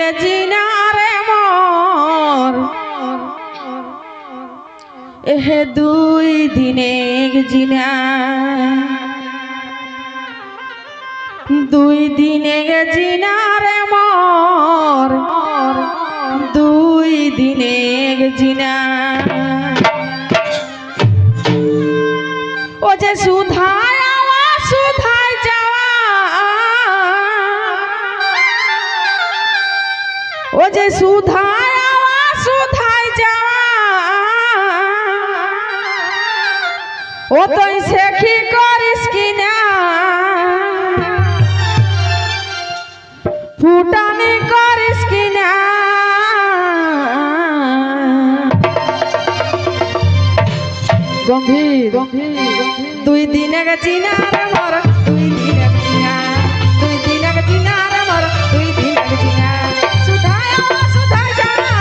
গে জিনা রে মোর এহে দুই দিনে জিনা দুই দিনে গে জিনা রে মোর দুই দিনে গে জিনা ও যে সুধায় আওয়া সুধায় যাওয়া ও যে সুধায় আওয়া সুধায় যাওয়া ও তুই সেখি করিস কিনা ফুটানি করিস কিনা গম্ভীর দুই দিনে গেছি না রে মোর দুই দিনে গেছি না দুই দিনে গেছি না রে মোর দুই দিনে গেছি না সুধায় আওয়া সুধায় যাওয়া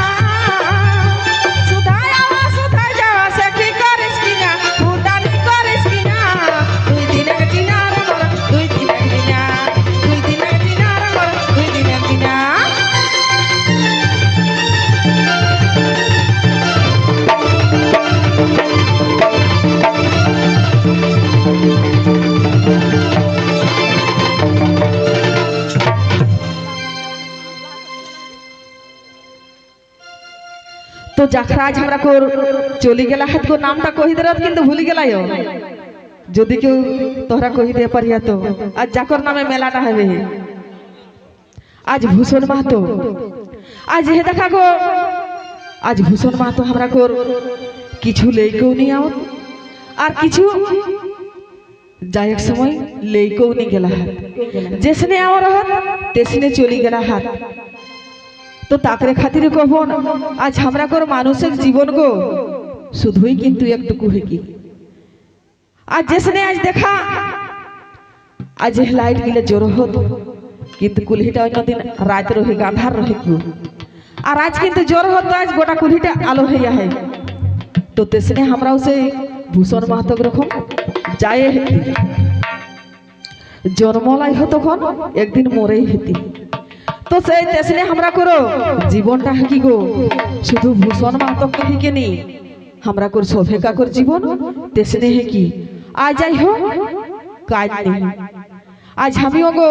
সুধায় আওয়া সুধায় যাওয়া সে কি করিস কিনা ফুটানি করিস কিনা দুই দিনে গেছি না রে মোর দুই দিনে গেছি না দুই দিনে গেছি না রে মোর দুই দিনে গেছি না तो जखराज हमरा को चली गेला हाथ को नामटा कहि देरत किंतु भूली गेलायो যদি কেউ তোরা কহি দে পারিয়া তো আজ জাকর নামে মেলাটা হবে আজ ভূষণ মাহাতো আজ হে দেখা গো আজ ভূষণ মাহাতো हमरा को কিছু লেইকো নি আও আর কিছু যাই এক সময় লেইকো নি गेला हाथ जेसने आव रहत तेसने चली गेला हाथ तो ताकरे खातिर कहबो आज हमरा को मानुषिक जीवन को शुद्धई किंतु एकटुकु है कि आज जिसने आज देखा आज लाइट गिले जोर हो किंतु कुल्हिटा अन्य दिन रात रहे गांधार रहे क्यों और आज किंतु जोर हो तो आज गोटा कुल्हिटा आलो है है तो तेसने हमरा उसे भूषण माहातो रकम जाए हेती जन्मलाई हो तखन एक दिन मरे हेती तो से तेसने हमरा करो जीवनटा है कि गो शुधु भूषण माहातो कहि के नहीं हमरा को शोभेका कर जीवन तेसने है कि आज आई हो काज नहीं आज हमियो गो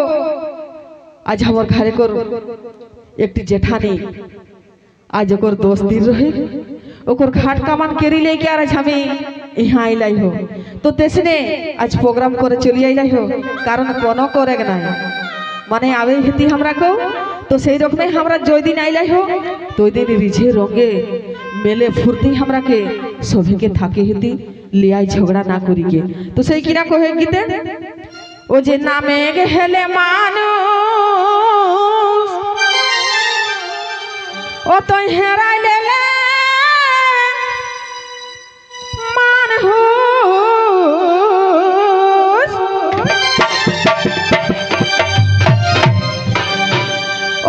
आज हमर घरे को एक जेठानी आज ओकर दोस्त दिन रहे ओकर घाट कामान केरी लेके आज हमें यहाँ आइलाई हो तो तेसने आज प्रोग्राम करे चली आइलाई हो कारण कोनो करे ना माने आवे हेती हमरा को तो सही रकम हमरा जोई दिन आइलाई हो तो दिन रिझे रंगे मेले फुर्ती हमरा के सभी के थाके हेती लियाई झगड़ा ना करी के तो सही किना कहे गीते ओ जे नामे गेले मानुष ओ तो हेराई लेले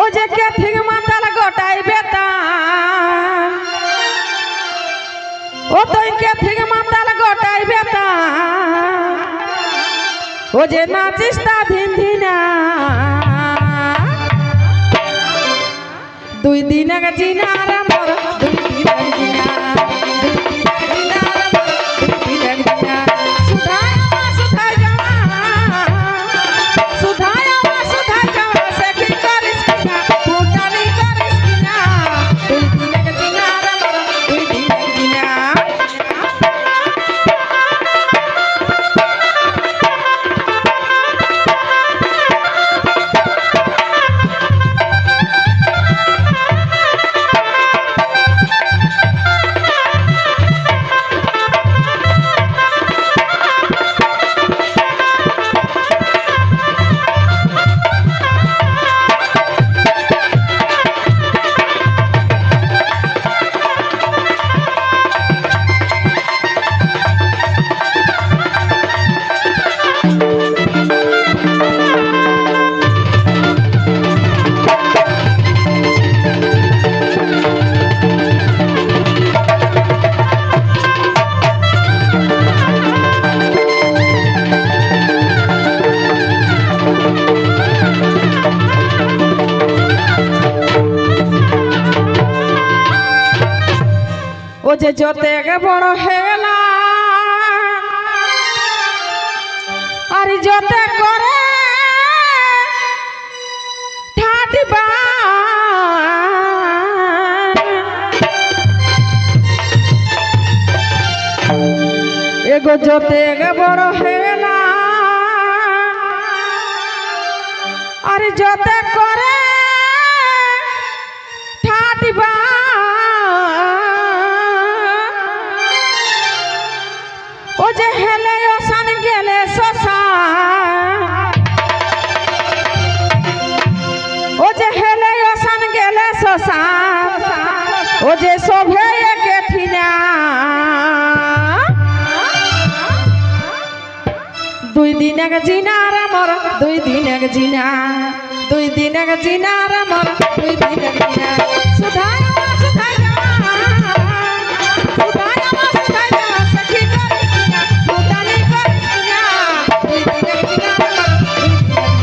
ओ जे के थिग माताल गोटाई बेटा ओ तो के थिग माताल गोटाई बेटा ओ जे नाचिस्ता धिन धिना दुई दिन के जीना रे मोर दुई दिन के जीना दुई दिन के जीना रे मोर दुई दिन के जीना सुधाय आवा सुधाय जावा सुधाय आवा सुधाय जावा से की करिस किना फुटानी करिस किना दुई दिन के जीना रे मोर दुई दिन के जीना যে যতে বড় হেলা আর যতে করে ঠাটিবা এগো যতে বড় হেলা আর যতে করে ঠাটিবা ও যে হেলে ওসান গেলে শ্মশান ও যে হেলে ওসান গেলে শ্মশান ও যে শোভে কেঠিনা দুই দিন এক জিনার মর দুই দিন এক জিনা দুই দিন এক জিনার মর দুই দিন এক জিনা সুধাই সুধাই সুধাই সুধাই সখী করিনা সুধানি করিনা দুই দিন এক জিনার মর দুই দিন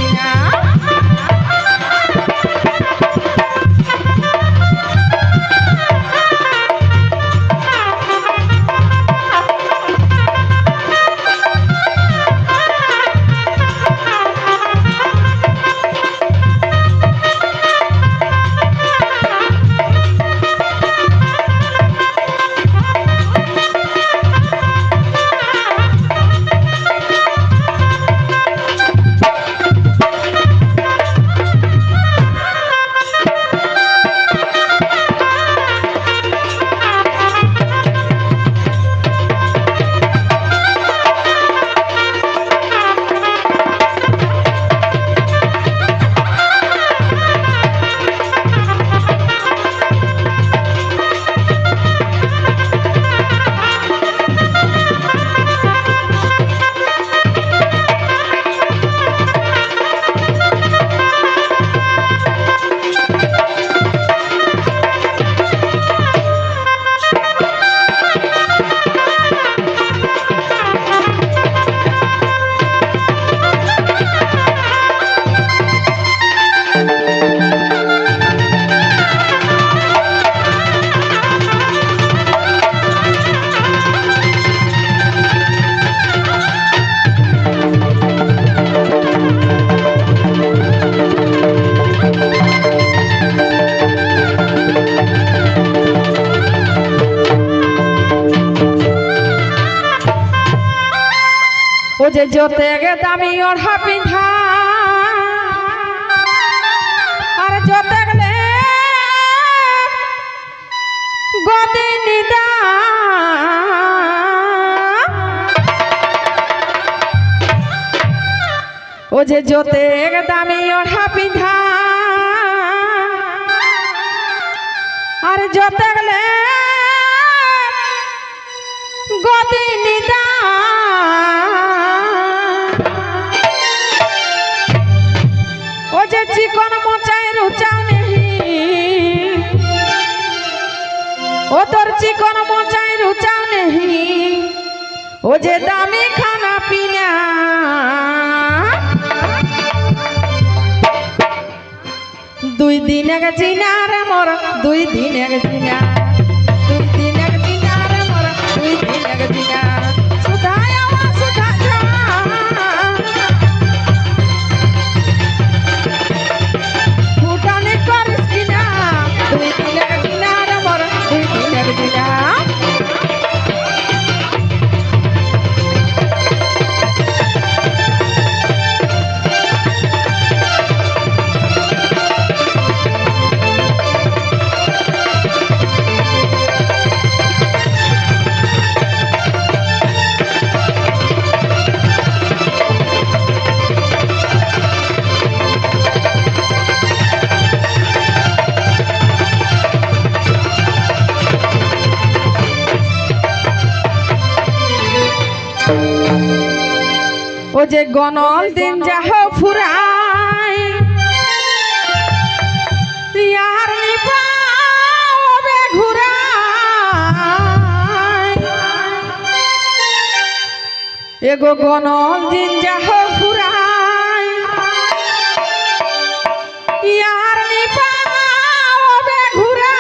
ও যে যতে গে দামি ওড়া পিন্ধা আর যতে গেলে গদি নিদা ও যে যতে গে দামি ওড়া পিন্ধা আর যতে গেলে গদি নিদা ও যে চিকন মোচাই রুচাও নেহি ও তোর চিকন মোচাই রুচাও নেহি ও যে দামি খানা পিনা দুই দিন এক জিনার মোর দুই দিন এক জিনা দুই দিন এক জিনার মোর দুই দিন এক জিনা সুধাই আমার সুধা ফুটানি করিস কিনা দুই দিন এক জিনার মোর দুই দিন এক জিনা ও যে গনল দিন যাহ ফুরাই রিয়ার নিপাবে ঘুরাই এগো গনল দিন যাহ ফুরাই ইয়ার নিপাবে ঘুরাই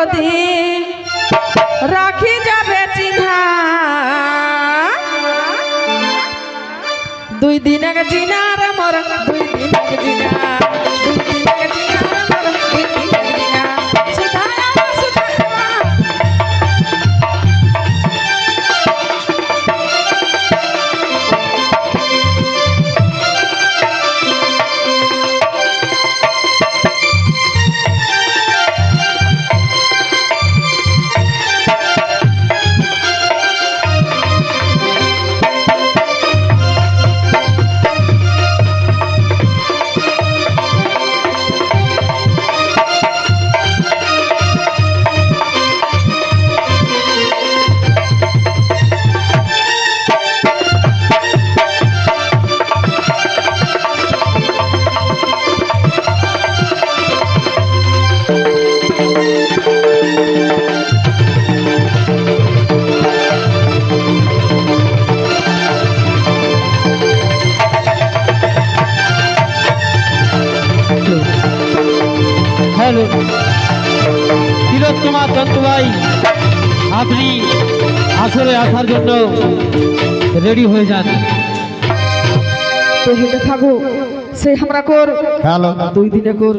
যদি রাখি যাবে চিহ্না 2 দিন আগে জিনার মোর 2 দিন আগে জিনা 2 দিন আগে জিনার মোর 2 দিন আগে জিনা সুধায়া হ্যালো তিলোত্তমা দত্তভাই, আপনি আসরে আসার জন্য রেডি হয়ে যান। तो ही देखागो से हमरा कोर 2 दिने कोर